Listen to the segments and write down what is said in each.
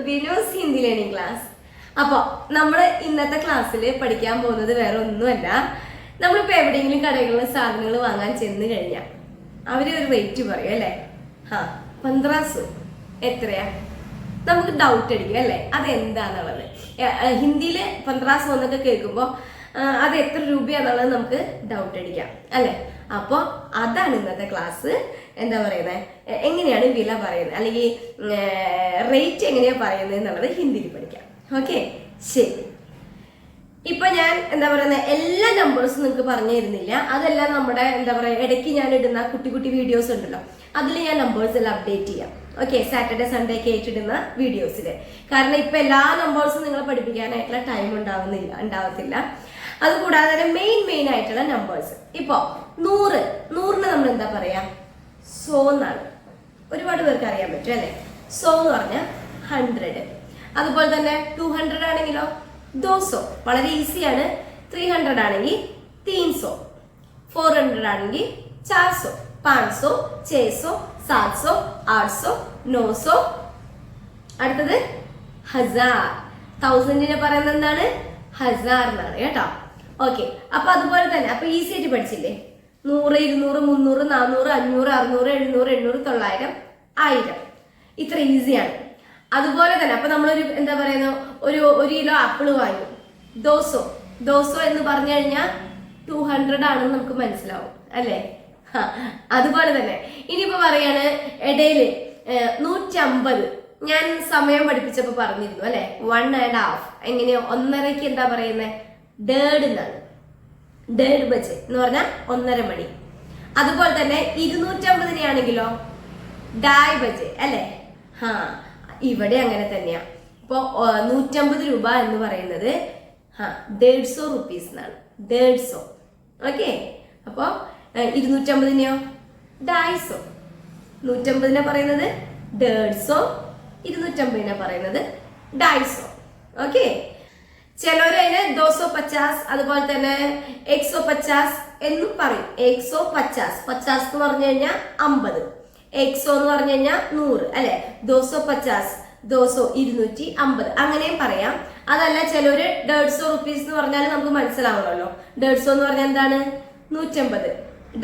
Vinos Hindi learning class. അപ്പോൾ നമ്മൾ ഇന്നത്തെ ക്ലാസ്സിൽ പഠിക്കാൻ പോകുന്നത് വേറെ ഒന്നുമല്ല. നമ്മളിപ്പോൾ എവിടെയെങ്കിലും കടകളിൽ സാധനങ്ങൾ വാങ്ങാൻ ചെന്ന് കഴിഞ്ഞാൽ അവർ ഒരു റേറ്റ് പറയും അല്ലേ? 1500 എത്രയാ? നമുക്ക് ഡൗട്ട് അടിക്കും അല്ലേ, അതെന്താന്നുള്ളത്. ഹിന്ദിയിൽ 1500 എന്നൊക്കെ കേൾക്കുമ്പോൾ അത് എത്ര രൂപയാന്നുള്ളത് നമുക്ക് ഡൗട്ട് അടിക്കാം അല്ലേ? അപ്പോൾ അതാണ് ഇന്നത്തെ ക്ലാസ്. എന്താ പറയുന്നത്, എങ്ങനെയാണ് വില പറയുന്നത് അല്ലെങ്കിൽ റേറ്റ് എങ്ങനെയാണ് പറയുന്നത് എന്നുള്ളത് ഹിന്ദിയിൽ പഠിക്കാം. ഓക്കെ, ശരി. ഇപ്പൊ ഞാൻ എന്താ പറയുന്നത്, എല്ലാ നമ്പേഴ്സും നിങ്ങൾക്ക് പറഞ്ഞു തരുന്നില്ല. അതെല്ലാം നമ്മുടെ എന്താ പറയുക, ഇടയ്ക്ക് ഞാൻ ഇടുന്ന കുട്ടി കുട്ടി വീഡിയോസ് ഉണ്ടല്ലോ, അതിൽ ഞാൻ നമ്പേഴ്സ് എല്ലാം അപ്ഡേറ്റ് ചെയ്യാം. ഓക്കെ, സാറ്റർഡേ സൺഡേ ഒക്കെ ആയിട്ടിടുന്ന വീഡിയോസിൽ. കാരണം ഇപ്പൊ എല്ലാ നമ്പേഴ്സും നിങ്ങളെ പഠിപ്പിക്കാനായിട്ടുള്ള ടൈം ഉണ്ടാവത്തില്ല. അതുകൂടാതെ തന്നെ മെയിൻ ആയിട്ടുള്ള നമ്പേഴ്സ്. ഇപ്പൊ 100ന് നമ്മൾ എന്താ പറയാ, സോ എന്നാണ്. ഒരുപാട് പേർക്ക് അറിയാൻ പറ്റും അല്ലെ? സോ എന്ന് പറഞ്ഞാൽ 100. അതുപോലെ തന്നെ 200 ആണെങ്കിലോ 200, വളരെ ഈസിയാണ്. 300 ആണെങ്കിൽ 300, 400 ആണെങ്കിൽ 400, 500, 600, 700, 800, 900. അടുത്തത് 1000. 1000നെ പറയുന്നത് എന്താണ്? 1000 എന്നാണ് കേട്ടോ. ഓക്കെ, അപ്പൊ അതുപോലെ തന്നെ അപ്പൊ ഈസി ആയിട്ട് പഠിച്ചില്ലേ? 100, 200, 300, 400, 500, 600, 700, 800, 900, 1000. ഇത്ര ഈസിയാണ്. അതുപോലെ തന്നെ അപ്പൊ നമ്മളൊരു എന്താ പറയുന്ന ഒരു കിലോ ആപ്പിൾ വാങ്ങി, 200 എന്ന് പറഞ്ഞു കഴിഞ്ഞാൽ 200 ആണെന്ന് നമുക്ക് മനസ്സിലാവും അല്ലേ? അതുപോലെ തന്നെ ഇനിയിപ്പോ പറയാണ് ഇടയില് 150. ഞാൻ സമയം പഠിപ്പിച്ചപ്പോ പറഞ്ഞിരുന്നു അല്ലെ, 1.5. എങ്ങനെയോ 1.5ക്ക് എന്താ പറയുന്നത്? ഡേഡ് എന്നാണ്. ഡേഡ് ബജെ എന്ന് പറഞ്ഞാൽ 1.5 മണി. അതുപോലെ തന്നെ 250 ആണെങ്കിലോ ഡായ് ബജെ അല്ലെ? ഇവിടെ അങ്ങനെ തന്നെയാ. ഇപ്പൊ 150 രൂപ എന്ന് പറയുന്നത് 150 റുപ്പീസ് എന്നാണ്. 150. ഓക്കെ, അപ്പൊ 250നെയോ 250. 150നെ പറയുന്നത് 150, 250നെ പറയുന്നത് 250. ഓക്കെ, ചിലവര് അതിന് 250, അതുപോലെ തന്നെ 150 എന്നും പറയും. 150 എന്ന് പറഞ്ഞു കഴിഞ്ഞാൽ 50, 100 എന്ന് പറഞ്ഞു കഴിഞ്ഞാൽ 100 അല്ലെ? 250, 250, അങ്ങനെയും പറയാം. അതല്ല, ചിലവര് 150 റുപ്പീസ് എന്ന് പറഞ്ഞാൽ നമുക്ക് മനസ്സിലാവണമല്ലോ. 150 എന്ന് പറഞ്ഞാൽ എന്താണ്? 150.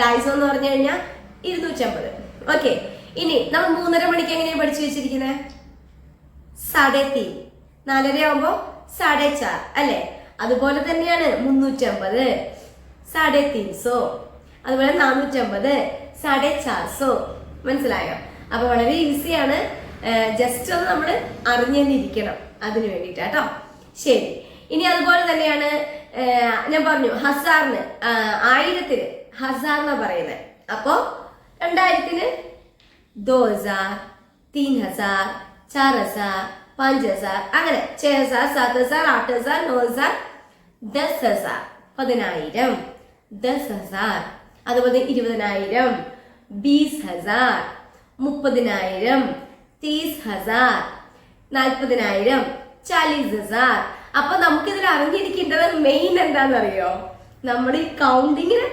250 എന്ന് പറഞ്ഞു കഴിഞ്ഞാൽ 250. ഓക്കെ, ഇനി നമ്മൾ 3:30 മണിക്ക് എങ്ങനെയാണ് പഠിച്ചു വെച്ചിരിക്കുന്നത്? 3:30. 4:30 ആവുമ്പോ 4:30 അല്ലെ? അതുപോലെ തന്നെയാണ് 350, 350. അതുപോലെ 450, 450. മനസ്സിലായോ? അപ്പൊ വളരെ ഈസിയാണ്. ജസ്റ്റ് ഒന്ന് നമ്മൾ അറിഞ്ഞിരിക്കണം അതിന് വേണ്ടിയിട്ട് കേട്ടോ. ശരി, ഇനി അതുപോലെ തന്നെയാണ് ഞാൻ പറഞ്ഞു 1000ന് 1000ന് 1000 എന്നാ പറയുന്നത്. അപ്പോ 2000ന് 2000, 3000, 4000, 5000, അങ്ങനെ 6000, 7000, 8000, 9000, 10000, 10000, 10000. അതുപോലെ 20,000, 20,000, 30,000, 30,000, 40,000, 40,000. അപ്പൊ നമുക്കിതിൽ അറിഞ്ഞിരിക്കേണ്ടത് മെയിൻ എന്താണെന്നറിയോ? നമ്മൾ ഈ കൗണ്ടിങ്ങിന്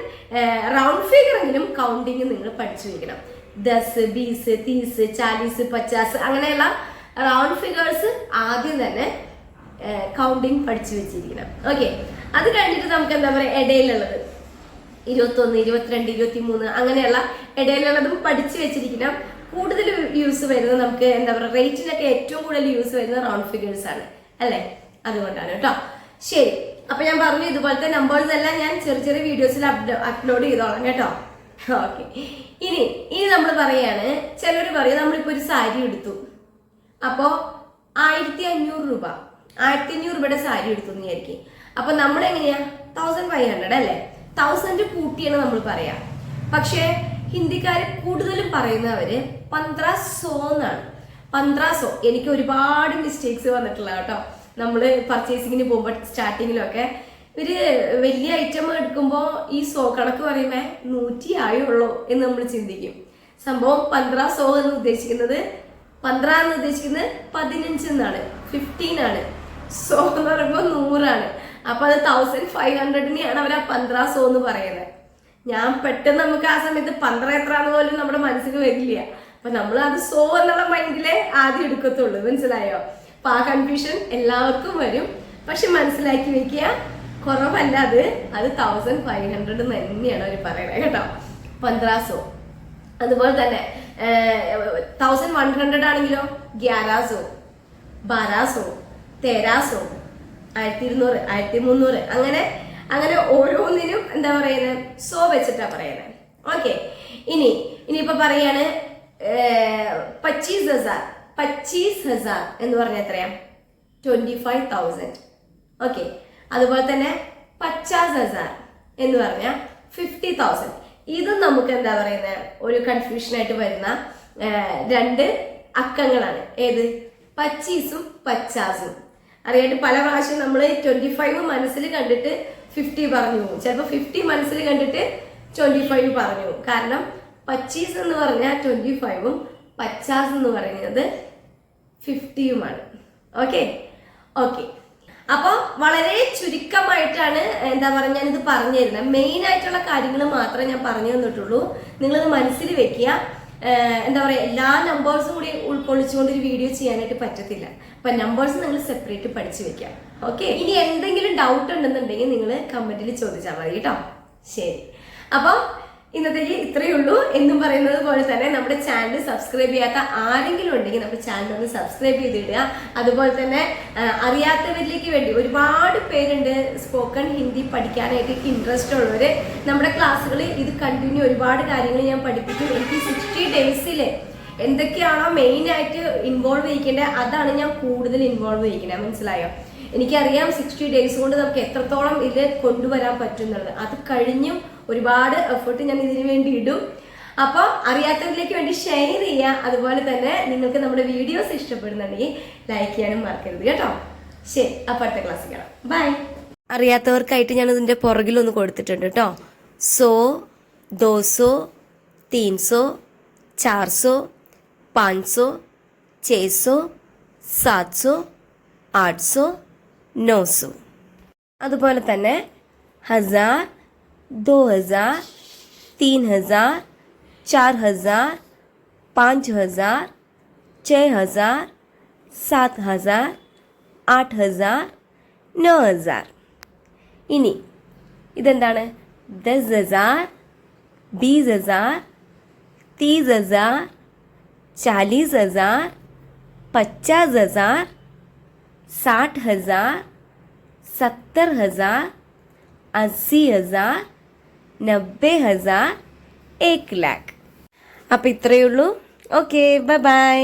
റൗണ്ട് ഫിഗർ എങ്കിലും കൗണ്ടിങ് നിങ്ങൾ പഠിച്ചു വെക്കണം. 10, 20, 30, 40, 50 അങ്ങനെയുള്ള റൗണ്ട് ഫിഗേഴ്സ് ആദ്യം തന്നെ കൗണ്ടിങ് പഠിച്ചു വെച്ചിരിക്കണം. ഓക്കെ, അത് കഴിഞ്ഞിട്ട് നമുക്ക് എന്താ പറയുക, ഇടയിലുള്ളത് 21, 22, 23 അങ്ങനെയുള്ള ഇടയിലുള്ളതും പഠിച്ചു വെച്ചിരിക്കണം. കൂടുതൽ യൂസ് വരുന്നത് നമുക്ക് എന്താ പറയുക, റേറ്റിനൊക്കെ ഏറ്റവും കൂടുതൽ യൂസ് വരുന്നത് റൗണ്ട് ഫിഗേഴ്സ് ആണ് അല്ലെ? അതുകൊണ്ടാണ് കേട്ടോ. ശരി, അപ്പൊ ഞാൻ പറഞ്ഞു ഇതുപോലത്തെ നമ്പേഴ്സ് എല്ലാം ഞാൻ ചെറിയ വീഡിയോസിൽ അപ്ലോഡ് ചെയ്തോളാം കേട്ടോ. ഓക്കെ, ഇനി നമ്മൾ പറയാണ്, ചിലർ പറയും നമ്മളിപ്പോ ഒരു സാരി എടുത്തു, അപ്പോ 1500 രൂപ, 1500 രൂപയുടെ സാരി എടുത്തു എന്ന് വിചാരിക്കും. അപ്പൊ നമ്മൾ എങ്ങനെയാ 1500 അല്ലെ? 1000 കൂട്ടിയാണ് നമ്മൾ പറയാ. പക്ഷെ ഹിന്ദിക്കാര് കൂടുതലും പറയുന്നവര് 1500 എന്നാണ്. 1500. എനിക്ക് ഒരുപാട് മിസ്റ്റേക്സ് വന്നിട്ടുള്ള കേട്ടോ. നമ്മള് പർച്ചേസിങ്ങിന് പോകുമ്പോൾ സ്റ്റാർട്ടിങ്ങിലൊക്കെ ഒരു വലിയ ഐറ്റം എടുക്കുമ്പോൾ ഈ കണക്ക് പറയുമ്പോ 100 ആയുള്ളൂ എന്ന് നമ്മൾ ചിന്തിക്കും. സംഭവം 1500 എന്ന് ഉദ്ദേശിക്കുന്നത് 15 എന്ന് ഉദ്ദേശിക്കുന്നത് 15 എന്നാണ്, 15 ആണ്. സോ എന്ന് പറയുമ്പോൾ 100 ആണ്. അപ്പൊ അത് 1500നെയാണ് അവർ 1500 എന്ന് പറയുന്നത്. ഞാൻ പെട്ടെന്ന് നമുക്ക് ആ സമയത്ത് 12 എത്രാന്ന് പോലും നമ്മുടെ മനസ്സിൽ വരില്ല. അപ്പൊ നമ്മൾ അത് സോ എന്നുള്ള മൈൻഡിലെ ആദ്യം എടുക്കത്തുള്ളൂ. മനസ്സിലായോ? അപ്പൊ ആ കൺഫ്യൂഷൻ എല്ലാവർക്കും വരും. പക്ഷെ മനസ്സിലാക്കി വെക്കുക, കുറവല്ല അത് 1500 തന്നെയാണ് അവർ പറയുന്നത് കേട്ടോ. 1500. അതുപോലെ തന്നെ 1100 ആണെങ്കിലോ 1100, 1200, 1300, 1200, 1300, അങ്ങനെ ഓരോന്നിനും എന്താ പറയുന്നത്, സോ വെച്ചിട്ടാ പറയുന്നത്. ഓക്കെ, ഇനിയിപ്പോ പറയാണ് 25,000 എന്ന് പറഞ്ഞ എത്രയാ? 25,000. ഓക്കെ, അതുപോലെ തന്നെ 50,000 എന്ന് പറഞ്ഞാൽ 50,000. ഇതും നമുക്ക് എന്താ പറയുന്നത്, ഒരു കൺഫ്യൂഷൻ ആയിട്ട് വരുന്ന രണ്ട് അക്കങ്ങളാണ്. ഏത്? 25ഉം 50ഉം. അറിയാണ്ട് പല പ്രാവശ്യം നമ്മൾ 25 മനസ്സിൽ കണ്ടിട്ട് 50 പറഞ്ഞു പോകും. ചിലപ്പോൾ 50 മനസ്സിൽ കണ്ടിട്ട് 25 പറഞ്ഞു പോകും. കാരണം 25 എന്ന് പറഞ്ഞാൽ 25ഉം 50 എന്ന് പറയുന്നത് 50യുമാണ്. ഓക്കെ. അപ്പോൾ വളരെ ചുരുക്കമായിട്ടാണ് എന്താ പറയുക ഞാനിത് പറഞ്ഞു തരുന്നത്. മെയിൻ ആയിട്ടുള്ള കാര്യങ്ങൾ മാത്രമേ ഞാൻ പറഞ്ഞു തന്നിട്ടുള്ളൂ. നിങ്ങളത് മനസ്സിൽ വെക്കുക. എന്താ പറയുക, എല്ലാ നമ്പേഴ്സും കൂടി ഉൾക്കൊള്ളിച്ചുകൊണ്ട് ഒരു വീഡിയോ ചെയ്യാനായിട്ട് പറ്റത്തില്ല. അപ്പൊ നമ്പേഴ്സ് നിങ്ങൾ സെപ്പറേറ്റ് പഠിച്ചു വെക്കാം. ഓക്കെ, ഇനി എന്തെങ്കിലും ഡൗട്ട് ഉണ്ടെന്നുണ്ടെങ്കിൽ നിങ്ങൾ കമന്റിൽ ചോദിച്ചാൽ മതി കേട്ടോ. ശരി, അപ്പം ഇന്നത്തേക്ക് ഇത്രയേ ഉള്ളൂ. എന്നും പറയുന്നത് പോലെ തന്നെ നമ്മുടെ ചാനൽ സബ്സ്ക്രൈബ് ചെയ്യാത്ത ആരെങ്കിലും ഉണ്ടെങ്കിൽ നമ്മുടെ ചാനൽ ഒന്ന് സബ്സ്ക്രൈബ് ചെയ്തിടുക. അതുപോലെ തന്നെ അറിയാത്തവരിലേക്ക് വേണ്ടി ഒരുപാട് പേരുണ്ട് സ്പോക്കൺ ഹിന്ദി പഠിക്കാനായിട്ട് ഇൻട്രസ്റ്റ് ഉള്ളവര്. നമ്മുടെ ക്ലാസ്സുകളിൽ ഇത് കണ്ടിന്യൂ ഒരുപാട് കാര്യങ്ങൾ ഞാൻ പഠിപ്പിക്കും. എനിക്ക് 60 ഡേയ്സിൽ എന്തൊക്കെയാണോ മെയിൻ ആയിട്ട് ഇൻവോൾവ് ചെയ്യിക്കേണ്ടത് അതാണ് ഞാൻ കൂടുതൽ ഇൻവോൾവ് ചെയ്യിക്കുന്നത്. മനസ്സിലായോ? എനിക്കറിയാം 60 ഡേയ്സ് കൊണ്ട് നമുക്ക് എത്രത്തോളം ഇത് കൊണ്ടുവരാൻ പറ്റും എന്നുള്ളത്. അത് കഴിഞ്ഞും ഒരുപാട് എഫേർട്ട് ഞാൻ ഇതിനു വേണ്ടി ഇടും. അപ്പോൾ അറിയാത്തവരിലേക്ക് വേണ്ടി ഷെയർ ചെയ്യുക. അതുപോലെ തന്നെ നിങ്ങൾക്ക് നമ്മുടെ വീഡിയോസ് ഇഷ്ടപ്പെടുന്നുണ്ടെങ്കിൽ ലൈക്ക് ചെയ്യാനും മറക്കരുത് കേട്ടോ. ശരി, അപ്പോൾ അടുത്ത ക്ലാസ്സിൽ കാണാം. ബൈ. അറിയാത്തവർക്കായിട്ട് ഞാൻ ഇതിൻ്റെ പുറകിലൊന്ന് കൊടുത്തിട്ടുണ്ട് കേട്ടോ. 100, 200, 300, 400, 500, 600, 700, 800, 900. അതുപോലെ തന്നെ 1000, 2000, 3000, 4000, 5000, 6000, 7000, 8000, 9000. ഇനി ഇതെന്താണ്? 10,000, 20,000, 30,000, 40,000, 50,000, 60,000, 70,000, 80,000, 90,000, 1 लाख. അപ്പോൾ ഇത്രയേ ഉള്ളൂ. Okay, bye bye.